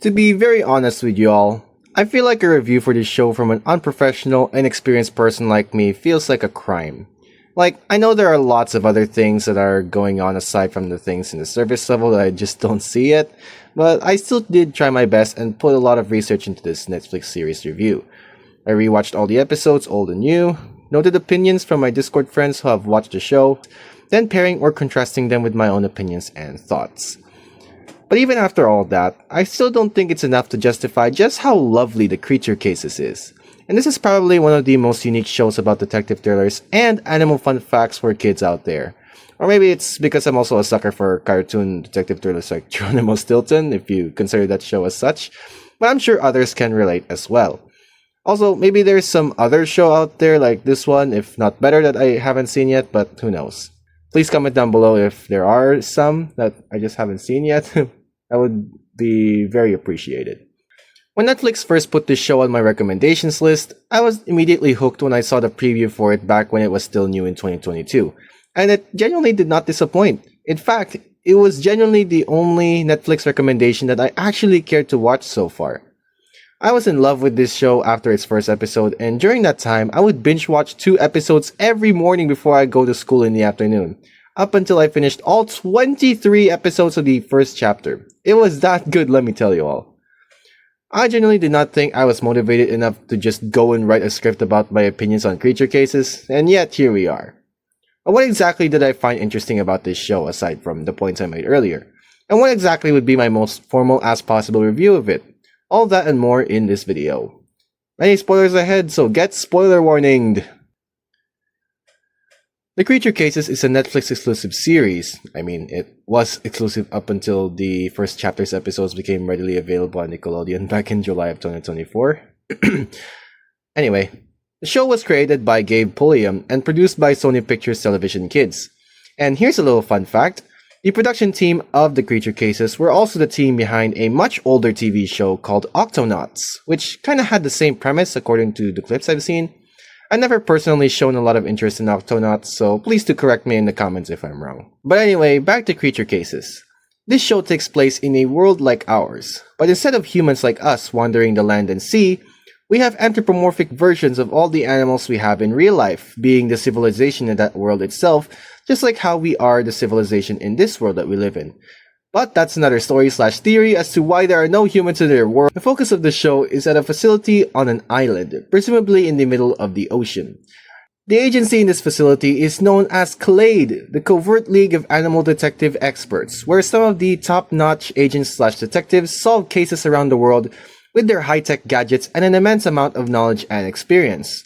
To be very honest with you all, I feel like a review for this show from an unprofessional, inexperienced person like me feels like a crime. Like, I know there are lots of other things that are going on aside from the things in the surface level that I just don't see yet, but I still did try my best and put a lot of research into this Netflix series review. I rewatched all the episodes, old and new, noted opinions from my Discord friends who have watched the show, then pairing or contrasting them with my own opinions and thoughts. But even after all that, I still don't think it's enough to justify just how lovely the Creature Cases is. And this is probably one of the most unique shows about detective thrillers and animal fun facts for kids out there. Or maybe it's because I'm also a sucker for cartoon detective thrillers like Geronimo Stilton, if you consider that show as such, but I'm sure others can relate as well. Also, maybe there's some other show out there like this one, if not better, that I haven't seen yet, but who knows. Please comment down below if there are some that I just haven't seen yet. That would be very appreciated. When Netflix first put this show on my recommendations list, I was immediately hooked when I saw the preview for it back when it was still new in 2022. And it genuinely did not disappoint. In fact, it was genuinely the only Netflix recommendation that I actually cared to watch so far. I was in love with this show after its first episode, and during that time, I would binge watch 2 episodes every morning before I go to school in the afternoon, up until I finished all 23 episodes of the first chapter. It was that good, let me tell you all. I genuinely did not think I was motivated enough to just go and write a script about my opinions on Creature Cases, and yet here we are. But what exactly did I find interesting about this show aside from the points I made earlier? And what exactly would be my most formal as possible review of it? All that and more in this video. Many spoilers ahead, so get spoiler warninged! The Creature Cases is a Netflix exclusive series. I mean, it was exclusive up until the first chapter's episodes became readily available on Nickelodeon back in July of 2024. Anyway, the show was created by Gabe Pulliam and produced by Sony Pictures Television Kids. And here's a little fun fact. The production team of The Creature Cases were also the team behind a much older TV show called Octonauts, which kinda had the same premise according to the clips I've seen. I've never personally shown a lot of interest in Octonauts, so please do correct me in the comments if I'm wrong. But anyway, back to Creature Cases. This show takes place in a world like ours, but instead of humans like us wandering the land and sea, we have anthropomorphic versions of all the animals we have in real life, being the civilization in that world itself, just like how we are the civilization in this world that we live in. But that's another story/theory as to why there are no humans in their world. The focus of the show is at a facility on an island, presumably in the middle of the ocean. The agency in this facility is known as CLADE, the Covert League of Animal Detective Experts, where some of the top-notch agents/detectives solve cases around the world with their high-tech gadgets and an immense amount of knowledge and experience.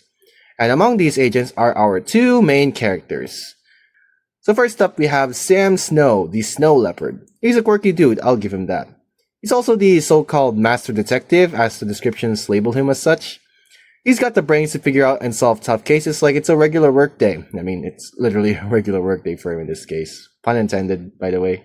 And among these agents are our two main characters. So first up, we have Sam Snow, the Snow Leopard. He's a quirky dude, I'll give him that. He's also the so-called master detective, as the descriptions label him as such. He's got the brains to figure out and solve tough cases like it's a regular workday. I mean, it's literally a regular workday for him in this case. Pun intended, by the way.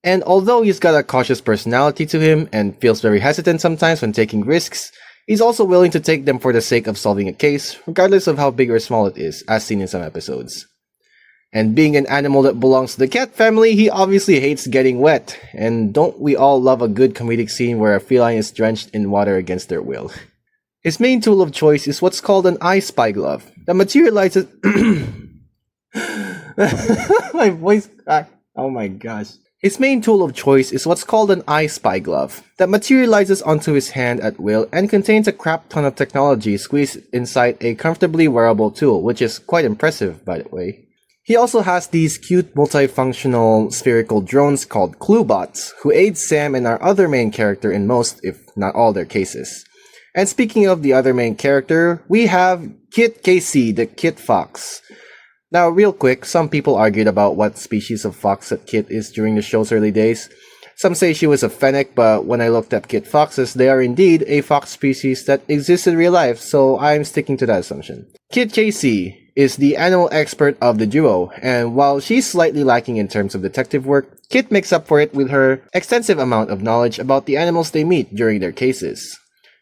And although he's got a cautious personality to him and feels very hesitant sometimes when taking risks, he's also willing to take them for the sake of solving a case, regardless of how big or small it is, as seen in some episodes. And being an animal that belongs to the cat family, he obviously hates getting wet. And don't we all love a good comedic scene where a feline is drenched in water against their will? His main tool of choice is what's called an I Spy glove that materializes... My voice cracked. Oh my gosh. His main tool of choice is what's called an I Spy glove that materializes onto his hand at will and contains a crap ton of technology squeezed inside a comfortably wearable tool, which is quite impressive, by the way. He also has these cute multifunctional spherical drones called Cluebots, who aid Sam and our other main character in most, if not all, their cases. And speaking of the other main character, we have Kit Casey, the Kit Fox. Now, real quick, some people argued about what species of fox that Kit is during the show's early days. Some say she was a fennec, but when I looked up Kit foxes, they are indeed a fox species that exists in real life, so I'm sticking to that assumption. Kit Casey is the animal expert of the duo, and while she's slightly lacking in terms of detective work, Kit makes up for it with her extensive amount of knowledge about the animals they meet during their cases.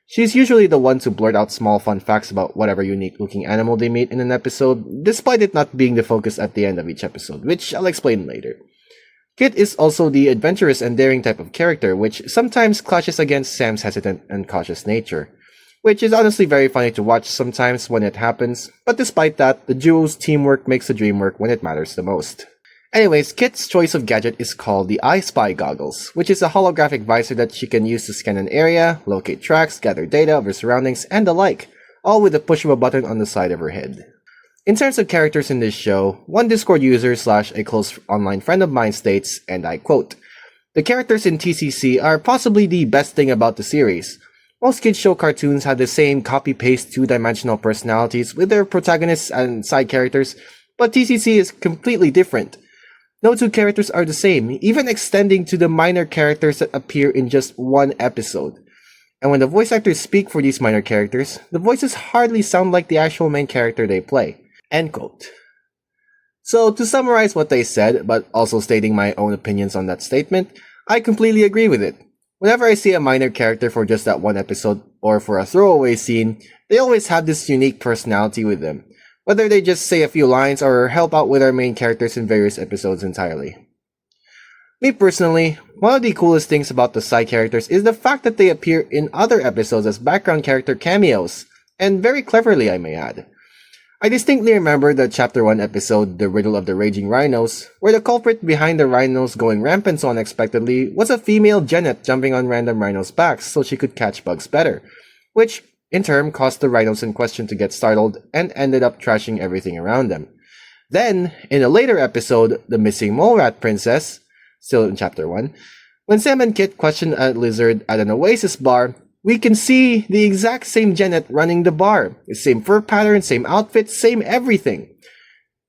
She's usually the one to blurt out small fun facts about whatever unique-looking animal they meet in an episode, despite it not being the focus at the end of each episode, which I'll explain later. Kit is also the adventurous and daring type of character, which sometimes clashes against Sam's hesitant and cautious nature, which is honestly very funny to watch sometimes when it happens, but despite that, the duo's teamwork makes the dream work when it matters the most. Anyways, Kit's choice of gadget is called the I Spy Goggles, which is a holographic visor that she can use to scan an area, locate tracks, gather data of her surroundings, and the like, all with the push of a button on the side of her head. In terms of characters in this show, one Discord user / a close online friend of mine states, and I quote, "The characters in TCC are possibly the best thing about the series. Most kids show cartoons have the same copy-paste two-dimensional personalities with their protagonists and side characters, but TCC is completely different. No two characters are the same, even extending to the minor characters that appear in just one episode. And when the voice actors speak for these minor characters, the voices hardly sound like the actual main character they play." End quote. So, to summarize what they said, but also stating my own opinions on that statement, I completely agree with it. Whenever I see a minor character for just that one episode, or for a throwaway scene, they always have this unique personality with them, whether they just say a few lines or help out with our main characters in various episodes entirely. Me personally, one of the coolest things about the side characters is the fact that they appear in other episodes as background character cameos, and very cleverly I may add. I distinctly remember the Chapter 1 episode, The Riddle of the Raging Rhinos, where the culprit behind the rhinos going rampant so unexpectedly was a female genet jumping on random rhinos' backs so she could catch bugs better, which in turn caused the rhinos in question to get startled and ended up trashing everything around them. Then, in a later episode, The Missing Mole Rat Princess, still in Chapter 1, when Sam and Kit question a lizard at an Oasis bar, we can see the exact same genet running the bar. The same fur pattern, same outfit, same everything.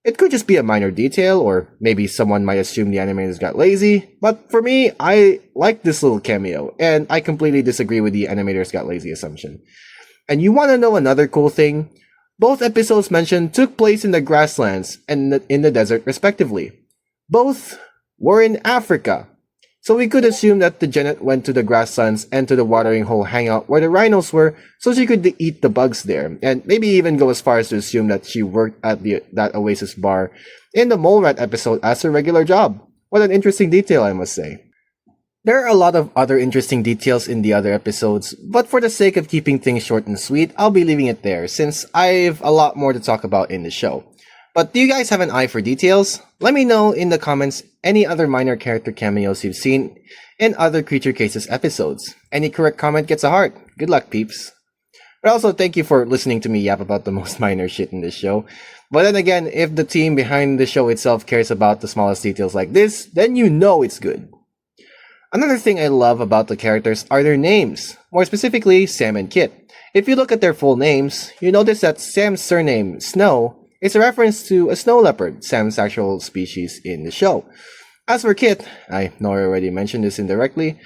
It could just be a minor detail, or maybe someone might assume the animators got lazy, but for me, I like this little cameo, and I completely disagree with the animators got lazy assumption. And you want to know another cool thing? Both episodes mentioned took place in the grasslands and in the desert respectively. Both were in Africa. So we could assume that the genet went to the grasslands and to the watering hole hangout where the rhinos were so she could eat the bugs there, and maybe even go as far as to assume that she worked at that Oasis bar in the Mole Rat episode as her regular job. What an interesting detail, I must say. There are a lot of other interesting details in the other episodes, but for the sake of keeping things short and sweet, I'll be leaving it there since I've a lot more to talk about in the show. But do you guys have an eye for details? Let me know in the comments any other minor character cameos you've seen in other Creature Cases episodes. Any correct comment gets a heart. Good luck, peeps. But also, thank you for listening to me yap about the most minor shit in this show. But then again, if the team behind the show itself cares about the smallest details like this, then you know it's good. Another thing I love about the characters are their names. More specifically, Sam and Kit. If you look at their full names, you notice that Sam's surname, Snow, is a reference to a snow leopard, Sam's actual species in the show. As for Kit, I know I already mentioned this indirectly,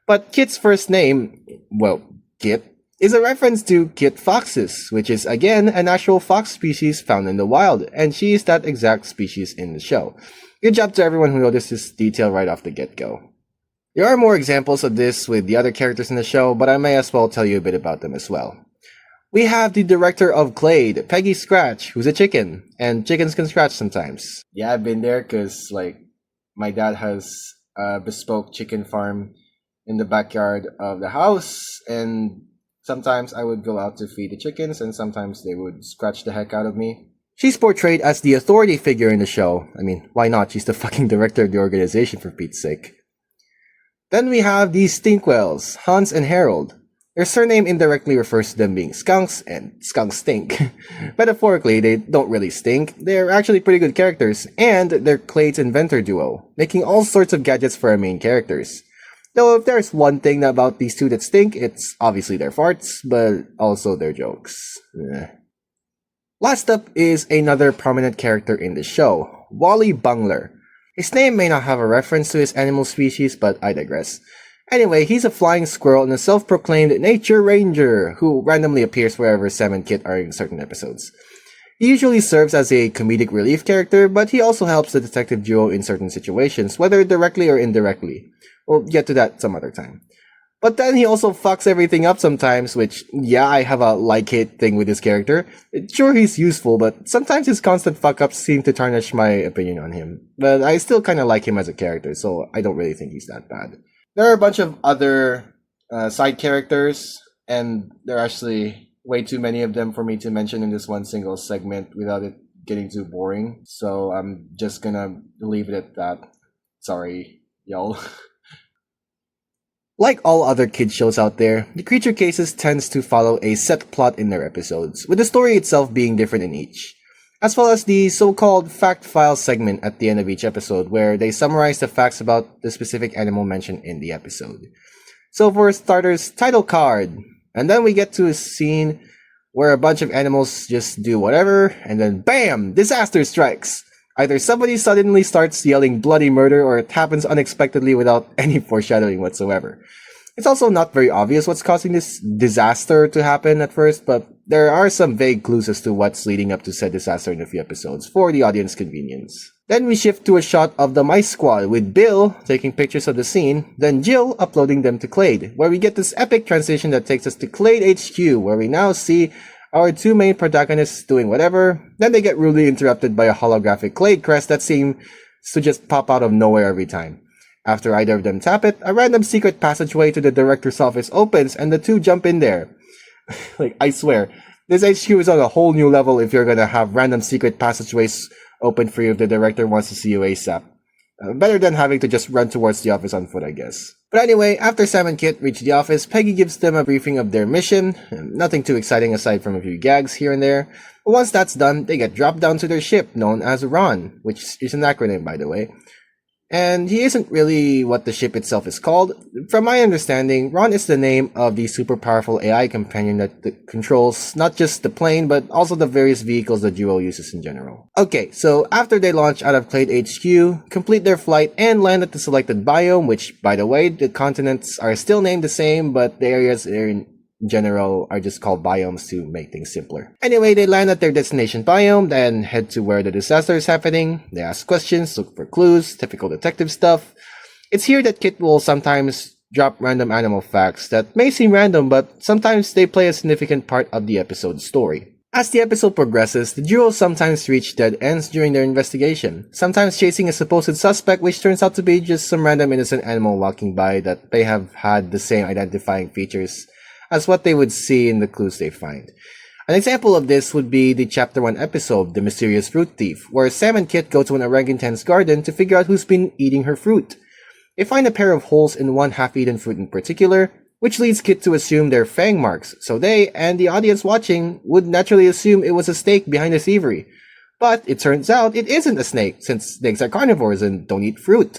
but Kit's first name, well, Kit, is a reference to Kit foxes, which is again an actual fox species found in the wild, and she is that exact species in the show. Good job to everyone who noticed this detail right off the get-go. There are more examples of this with the other characters in the show, but I may as well tell you a bit about them as well. We have the director of Clade, Peggy Scratch, who's a chicken, and chickens can scratch sometimes. Yeah, I've been there because, my dad has a bespoke chicken farm in the backyard of the house, and sometimes I would go out to feed the chickens, and sometimes they would scratch the heck out of me. She's portrayed as the authority figure in the show. I mean, why not? She's the fucking director of the organization, for Pete's sake. Then we have the Stinkwells, Hans and Harold. Their surname indirectly refers to them being skunks, and skunks stink. Metaphorically, they don't really stink. They're actually pretty good characters, and they're Clade's inventor duo, making all sorts of gadgets for our main characters. Though if there's one thing about these two that stink, it's obviously their farts, but also their jokes. Last up is another prominent character in the show, Wally Bungler. His name may not have a reference to his animal species, but I digress. Anyway, he's a flying squirrel and a self-proclaimed nature ranger who randomly appears wherever Sam and Kit are in certain episodes. He usually serves as a comedic relief character, but he also helps the detective duo in certain situations, whether directly or indirectly. We'll get to that some other time. But then he also fucks everything up sometimes, which, yeah, I have a like-hate thing with this character. Sure, he's useful, but sometimes his constant fuck-ups seem to tarnish my opinion on him. But I still kind of like him as a character, so I don't really think he's that bad. There are a bunch of other side characters, and there are actually way too many of them for me to mention in this one single segment without it getting too boring. So I'm just gonna leave it at that. Sorry, y'all. Like all other kids shows out there, the Creature Cases tends to follow a set plot in their episodes, with the story itself being different in each, as well as the so-called fact file segment at the end of each episode where they summarize the facts about the specific animal mentioned in the episode. So for starters, title card, and then we get to a scene where a bunch of animals just do whatever, and then BAM! Disaster strikes! Either somebody suddenly starts yelling bloody murder or it happens unexpectedly without any foreshadowing whatsoever. It's also not very obvious what's causing this disaster to happen at first, but there are some vague clues as to what's leading up to said disaster in a few episodes for the audience convenience. Then we shift to a shot of the Mice Squad with Bill taking pictures of the scene, then Jill uploading them to Clade, where we get this epic transition that takes us to Clade HQ, where we now see our two main protagonists doing whatever, then they get rudely interrupted by a holographic Clade crest that seems to just pop out of nowhere every time. After either of them tap it, a random secret passageway to the director's office opens and the two jump in there. Like, I swear, this HQ is on a whole new level if you're gonna have random secret passageways open for you if the director wants to see you ASAP. Better than having to just run towards the office on foot, I guess. But anyway, after Sam and Kit reach the office, Peggy gives them a briefing of their mission. Nothing too exciting aside from a few gags here and there. But once that's done, they get dropped down to their ship, known as Ron, which is an acronym, by the way. And he isn't really what the ship itself is called. From my understanding, Ron is the name of the super powerful AI companion that controls not just the plane, but also the various vehicles the duo uses in general. Okay, so after they launch out of Clade HQ, complete their flight, and land at the selected biome, which, by the way, the continents are still named the same, but the areas are in general are just called biomes to make things simpler. Anyway, they land at their destination biome, then head to where the disaster is happening. They ask questions, look for clues, typical detective stuff. It's here that Kit will sometimes drop random animal facts that may seem random, but sometimes they play a significant part of the episode's story. As the episode progresses, the duo sometimes reach dead ends during their investigation, sometimes chasing a supposed suspect which turns out to be just some random innocent animal walking by that may have had the same identifying features as what they would see in the clues they find. An example of this would be the Chapter 1 episode, The Mysterious Fruit Thief, where Sam and Kit go to an orangutan's garden to figure out who's been eating her fruit. They find a pair of holes in one half-eaten fruit in particular, which leads Kit to assume they're fang marks, so they, and the audience watching, would naturally assume it was a snake behind the thievery. But it turns out it isn't a snake, since snakes are carnivores and don't eat fruit.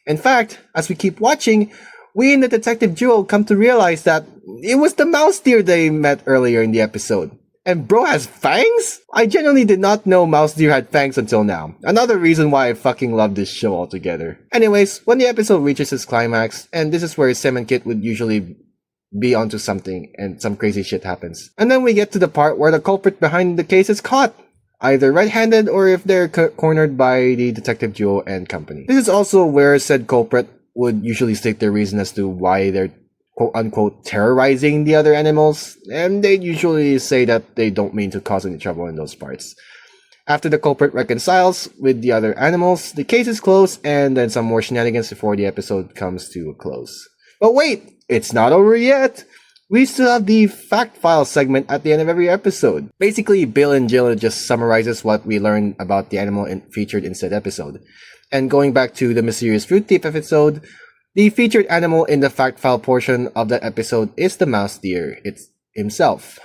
In fact, as we keep watching, we in the detective duo come to realize that it was the mouse deer they met earlier in the episode. And bro has fangs? I genuinely did not know mouse deer had fangs until now. Another reason why I fucking love this show altogether. Anyways, when the episode reaches its climax, and this is where Sam and Kit would usually be onto something, and some crazy shit happens. And then we get to the part where the culprit behind the case is caught, either red-handed or if they're cornered by the detective duo and company. This is also where said culprit would usually state their reason as to why they're quote-unquote terrorizing the other animals, and they usually say that they don't mean to cause any trouble in those parts. After the culprit reconciles with the other animals, the case is closed, and then some more shenanigans before the episode comes to a close. But wait! It's not over yet! We still have the fact file segment at the end of every episode. Basically, Bill and Jill just summarizes what we learned about the animal featured in said episode. And going back to the Mysterious Fruit Thief episode, the featured animal in the fact file portion of that episode is the mouse deer himself.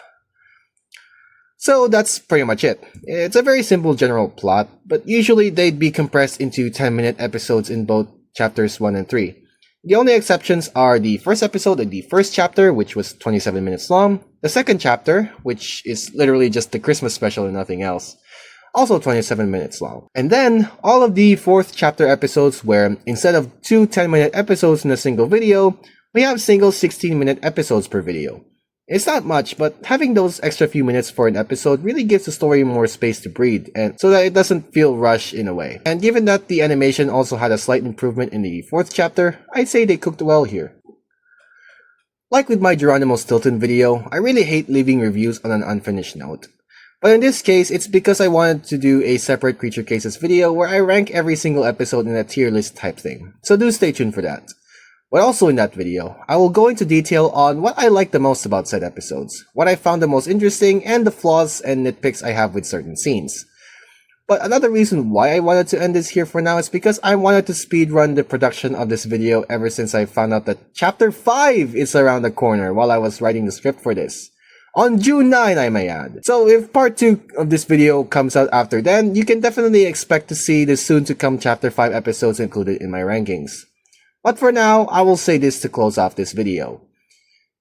So that's pretty much it. It's a very simple general plot, but usually they'd be compressed into 10-minute episodes in both chapters 1 and 3. The only exceptions are the first episode and the first chapter, which was 27 minutes long, the second chapter, which is literally just the Christmas special and nothing else, also 27 minutes long. And then, all of the fourth chapter episodes where, instead of two 10-minute episodes in a single video, we have single 16-minute episodes per video. It's not much, but having those extra few minutes for an episode really gives the story more space to breathe, and so that it doesn't feel rushed in a way. And given that the animation also had a slight improvement in the fourth chapter, I'd say they cooked well here. Like with my Geronimo Stilton video, I really hate leaving reviews on an unfinished note. But in this case, it's because I wanted to do a separate Creature Cases video where I rank every single episode in a tier list type thing, so do stay tuned for that. But also in that video, I will go into detail on what I like the most about said episodes, what I found the most interesting, and the flaws and nitpicks I have with certain scenes. But another reason why I wanted to end this here for now is because I wanted to speedrun the production of this video ever since I found out that Chapter 5 is around the corner while I was writing the script for this. On June 9, I may add. So if part 2 of this video comes out after then, you can definitely expect to see the soon to come Chapter 5 episodes included in my rankings. But for now, I will say this to close off this video.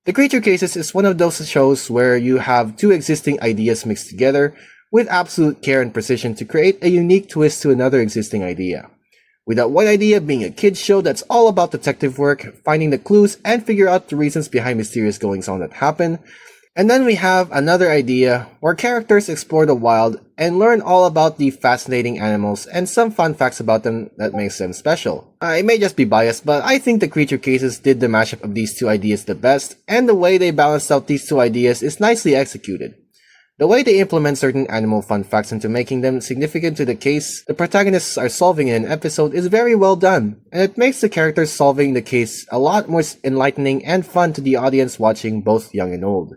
The Creature Cases is one of those shows where you have two existing ideas mixed together with absolute care and precision to create a unique twist to another existing idea. With that one idea being a kids show that's all about detective work, finding the clues, and figure out the reasons behind mysterious goings-on that happen. And then we have another idea where characters explore the wild and learn all about the fascinating animals and some fun facts about them that makes them special. I may just be biased, but I think the Creature Cases did the mashup of these two ideas the best, and the way they balanced out these two ideas is nicely executed. The way they implement certain animal fun facts into making them significant to the case the protagonists are solving in an episode is very well done, and it makes the characters solving the case a lot more enlightening and fun to the audience watching, both young and old.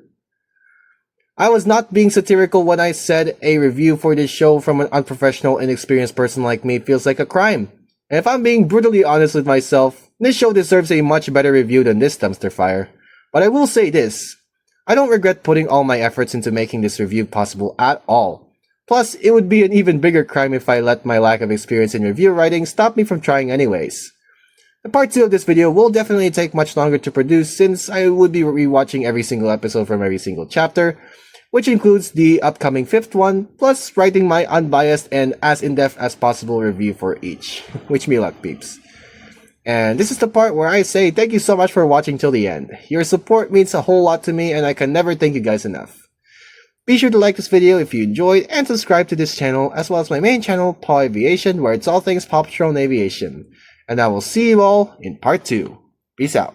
I was not being satirical when I said a review for this show from an unprofessional, inexperienced person like me feels like a crime. And if I'm being brutally honest with myself, this show deserves a much better review than this dumpster fire. But I will say this, I don't regret putting all my efforts into making this review possible at all. Plus, it would be an even bigger crime if I let my lack of experience in review writing stop me from trying anyways. The part 2 of this video will definitely take much longer to produce since I would be rewatching every single episode from every single chapter, which includes the upcoming 5th one, plus writing my unbiased and as in-depth as possible review for each. Wish me luck, peeps. And this is the part where I say thank you so much for watching till the end. Your support means a whole lot to me and I can never thank you guys enough. Be sure to like this video if you enjoyed and subscribe to this channel as well as my main channel, Paw Aviation, where it's all things Paw Patrol and aviation. And I will see you all in part 2. Peace out.